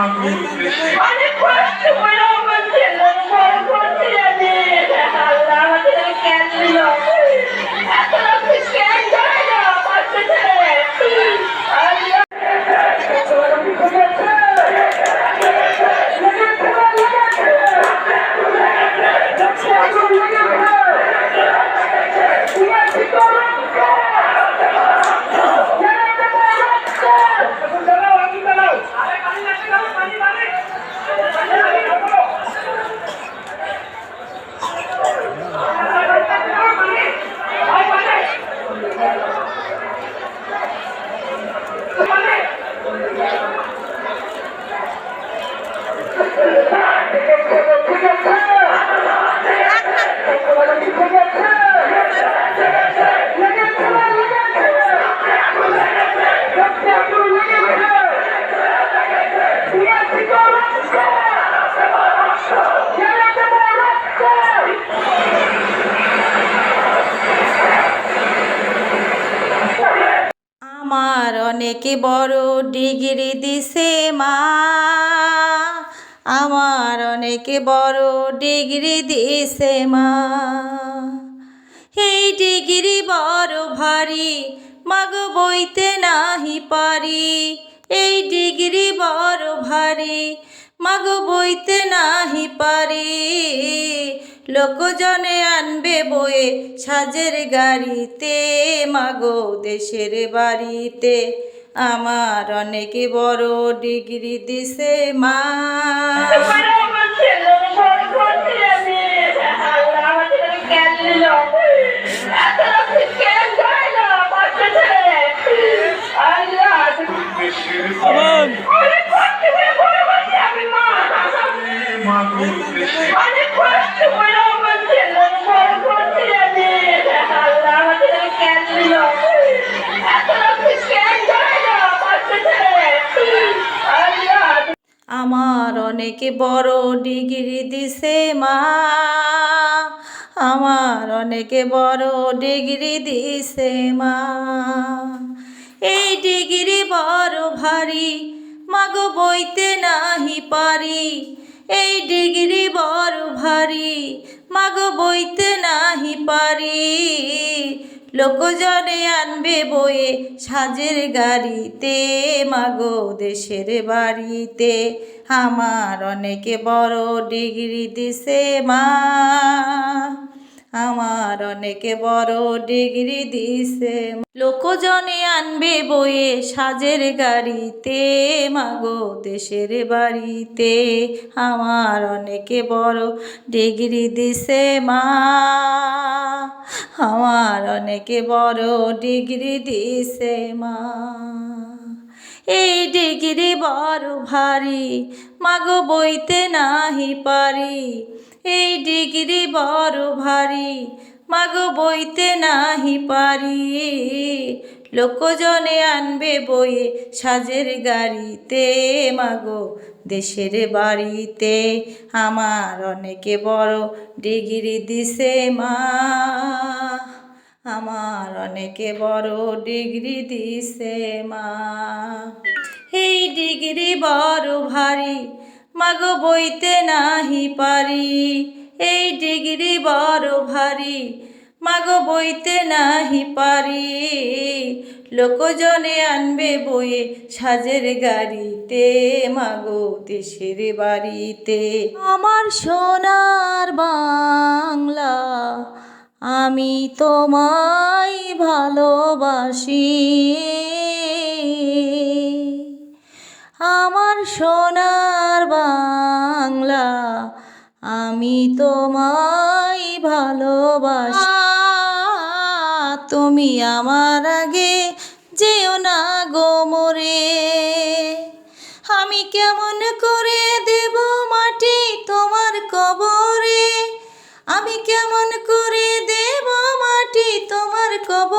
অনেক কষ্ট করে আমার ছেলের বড় করছি আমি। আল্লাহ আমাকে কেন দিল? এত রকম কেন ধরে না বাচ্চা ছেলে? আল্লাহ আমার অনেক বড় ডিগ্রি দিছে মা, আমার অনেক বড় ডিগ্রি দিছে মা। এই ডিগ্রি বড় ভারী, মাগো বইতে নাহি পারি। এই ডিগ্রি বড় ভারী, মাগো বইতে নাহি পারি। লোকজনে আনবে বয়ে সাজের গাড়িতে, মাগো দেশের বাড়িতে আমার অনেক বড় ডিগ্রি দিছে মা। আমার ছেলের বড় করছি আমি। আল্লাহ আমাকে কেন দিল? এত রকম কেন ধরে না বাচ্চা ছেলে? আল্লাহ অনেক কষ্ট করে বড় করছি আমি মা। অনেক কষ্ট করে আমার ছেলের বড় করছি আমি। আল্লাহ আমাকে কেন দিল? এত রকম কেন ধরে না বাচ্চা ছেলে? আল্লাহ আমার অনেক বড় ডিগ্রি দিছে মা, আমার অনেক বড় ডিগ্রি দিছে মা। এই ডিগ্রি বড় ভারী, মাগো বইতে নাহি পারি। এই ডিগ্রি বড় ভারী, মাগো বইতে নাহি পারি। লোকজনে আনবে বয়ে সাজের গাড়িতে, মাগো দেশের বাড়িতে আমার অনেক বড় ডিগ্রি দিছে মা, আমার অনেক বড় ডিগ্রি দিছে। লোকজনে আনবে বয়ে সাজের গাড়িতে, মাগো দেশের বাড়িতে আমার অনেক বড় ডিগ্রি দিছে মা, আমার অনেক বড় ডিগ্রি দিছে মা। এই ডিগ্রি বড় ভারী, মাগো বইতে নাহি পারি। এই ডিগ্রি বড় ভারী, মাগো বইতে নাহি পারি। লোকজনে আনবে বয়ে সাজের গাড়িতে, মাগো দেশের বাড়িতে আমার অনেক বড় ডিগ্রি দিছে মা, আমার অনেক বড় ডিগ্রি দিছে মা। এই ডিগ্রি বড় ভারী, মাগো বইতে নাহি পারি। এই ডিগ্রি বড় ভারী, মাগো বইতে নাহি পারি। লোকজনে আনবে বয়ে সাজের গাড়িতে, মাগো দেশের বাড়িতে। আমার সোনার বাংলা, আমি তোমায় ভালোবাসি। আমার সোনার বাংলা, আমি তোমায় ভালোবাসি। তুমি আমার আগে যেও না গো মরে, আমি কেমন করে দেব মাটি তোমার কবরে। আমি কেমন করে দেব মাটি তোমার কবরে।